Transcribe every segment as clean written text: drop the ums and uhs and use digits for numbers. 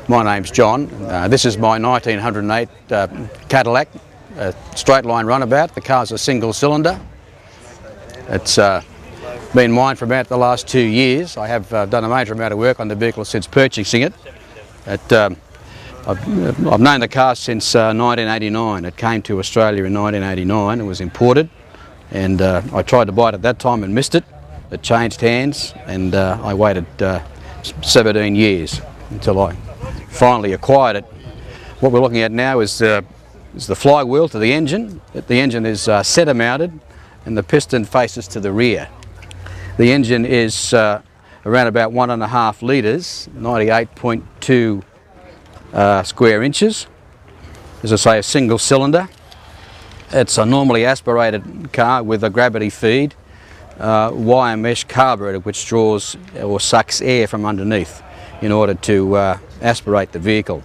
My name's John. This is my 1908 Cadillac, straight line runabout. The car's a single cylinder. It's been mine for about the last 2 years. I have done a major amount of work on the vehicle since purchasing it. I've known the car since 1989. It came to Australia in 1989. It was imported, and I tried to buy it at that time and missed it. It changed hands, and I waited 17 years until I finally acquired it. What we're looking at now is the flywheel to the engine. The engine is setter mounted, and the piston faces to the rear. The engine is around about 1.5 litres, 98.2 square inches. As I say, a single cylinder. It's a normally aspirated car with a gravity feed wire mesh carburetor, which draws or sucks air from underneath in order to aspirate the vehicle.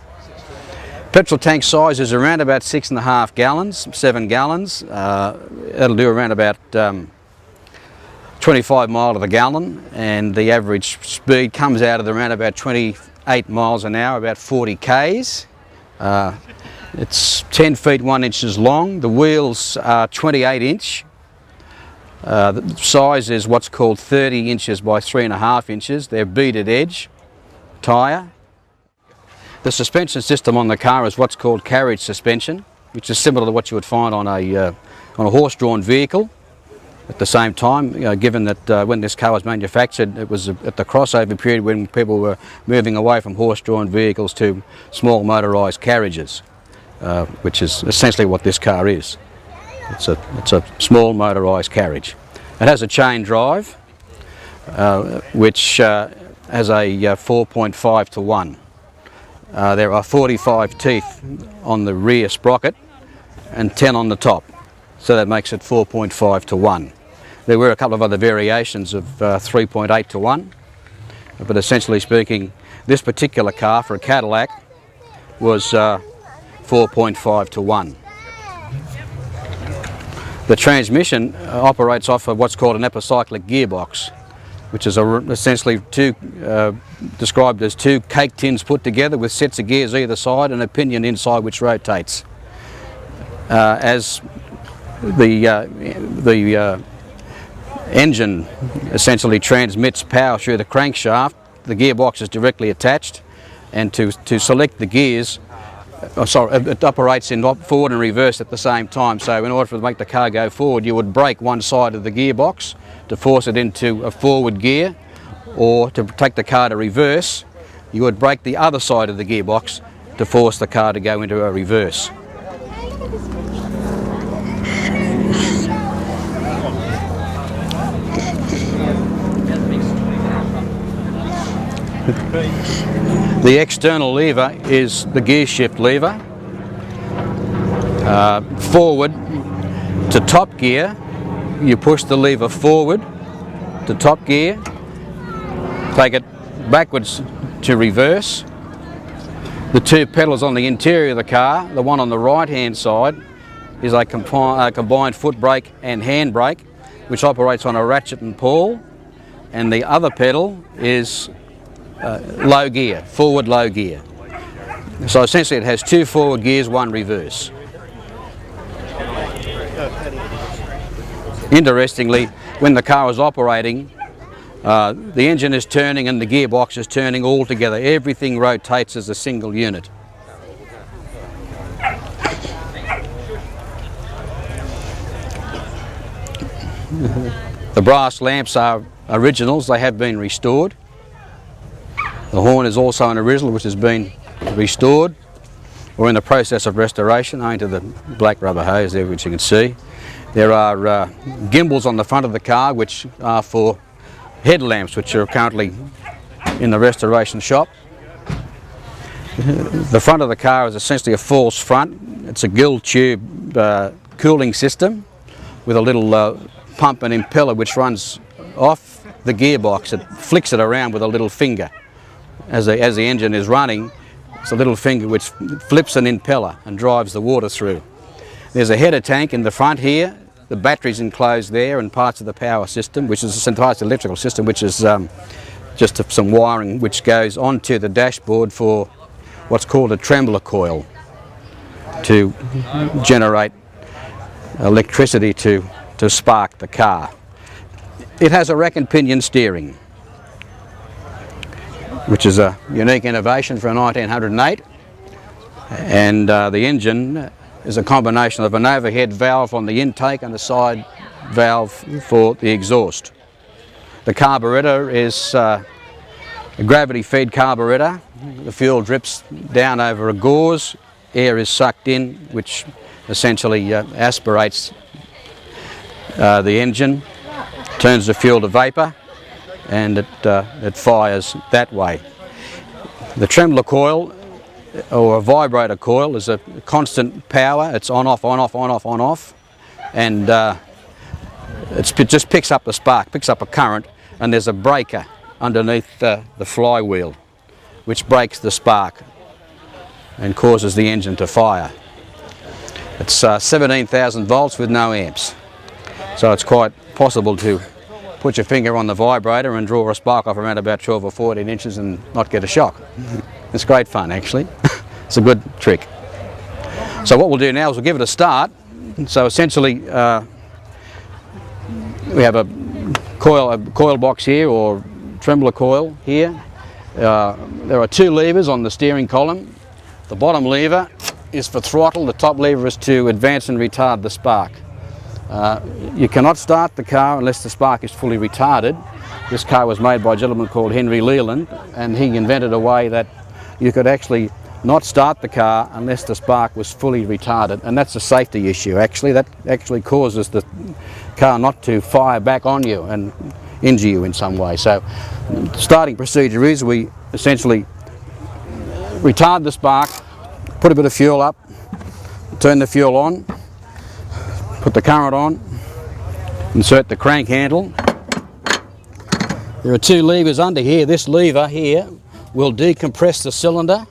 Petrol tank size is around about 6.5 gallons, 7 gallons. That'll do around about 25 miles to the gallon, and the average speed comes out of around about 28 miles an hour, about 40 k's. It's 10 feet 1 inches long. The wheels are 28 inch. The size is what's called 30 inches by 3.5 inches. They're beaded edge tyre. The suspension system on the car is what's called carriage suspension, which is similar to what you would find on a horse-drawn vehicle. At the same time, given that when this car was manufactured, it was at the crossover period when people were moving away from horse-drawn vehicles to small motorised carriages, which is essentially what this car is. It's a small motorised carriage. It has a chain drive, which has a 4.5 to 1. There are 45 teeth on the rear sprocket and 10 on the top, so that makes it 4.5 to 1. There were a couple of other variations of 3.8 to 1, but essentially speaking, this particular car for a Cadillac was 4.5 to 1. The transmission operates off of what's called an epicyclic gearbox, which is essentially described as two cake tins put together with sets of gears either side and a pinion inside which rotates. As the engine essentially transmits power through the crankshaft, the gearbox is directly attached, and to select the gears, it operates in forward and reverse at the same time. So in order to make the car go forward, you would brake one side of the gearbox to force it into a forward gear, or to take the car to reverse, you would brake the other side of the gearbox to force the car to go into a reverse. The external lever is the gear shift lever. Forward to top gear, you push the lever forward to top gear, take it backwards to reverse. The two pedals on the interior of the car, the one on the right hand side is a combined foot brake and hand brake, which operates on a ratchet and pull, and the other pedal is low gear, forward low gear. So essentially it has two forward gears, one reverse. Interestingly, when the car is operating, the engine is turning and the gearbox is turning all together. Everything rotates as a single unit. The brass lamps are originals, they have been restored. The horn is also an original which has been restored. We're in the process of restoration owing to the black rubber hose there, which you can see. There are gimbals on the front of the car which are for headlamps, which are currently in the restoration shop. The front of the car is essentially a false front. It's a gill tube cooling system with a little pump and impeller which runs off the gearbox. It flicks it around with a little finger. As the engine is running, it's a little finger which flips an impeller and drives the water through. There's a header tank in the front here. The battery's enclosed there, and parts of the power system, which is parts of the electrical system, which is just some wiring which goes onto the dashboard for what's called a trembler coil to generate electricity to spark the car. It has a rack and pinion steering, which is a unique innovation for a 1908, and the engine is a combination of an overhead valve on the intake and a side valve for the exhaust. The carburetor is a gravity feed carburetor. The fuel drips down over a gauze, air is sucked in, which essentially aspirates the engine, turns the fuel to vapour, and it fires that way. The trembler coil, or a vibrator coil, is a constant power. It's on off, on off, on off, on off, and it just picks up the spark, picks up a current, and there's a breaker underneath the flywheel which breaks the spark and causes the engine to fire. It's 17,000 volts with no amps, so it's quite possible to put your finger on the vibrator and draw a spark off around about 12 or 14 inches and not get a shock. It's great fun, actually. It's a good trick. So what we'll do now is we'll give it a start. So essentially we have a coil box here, or trembler coil here. There are two levers on the steering column. The bottom lever is for throttle, the top lever is to advance and retard the spark. You cannot start the car unless the spark is fully retarded. This car was made by a gentleman called Henry Leland, and he invented a way that you could actually not start the car unless the spark was fully retarded, and that's a safety issue actually. That actually causes the car not to fire back on you and injure you in some way. So the starting procedure is we essentially retard the spark, put a bit of fuel up, turn the fuel on, put the current on, insert the crank handle. There are two levers under here. This lever here will decompress the cylinder.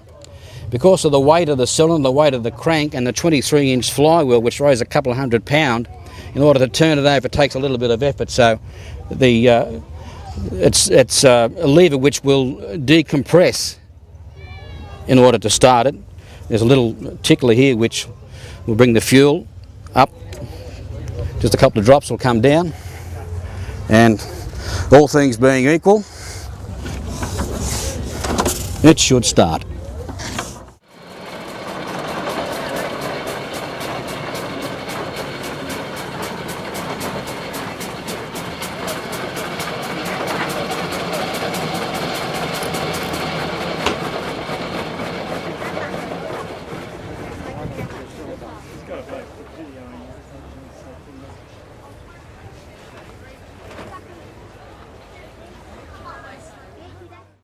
Because of the weight of the cylinder, the weight of the crank, and the 23-inch flywheel, which weighs a couple of £100, in order to turn it over takes a little bit of effort. So it's a lever which will decompress in order to start it. There's a little tickler here which will bring the fuel up. Just a couple of drops will come down, and all things being equal, it should start.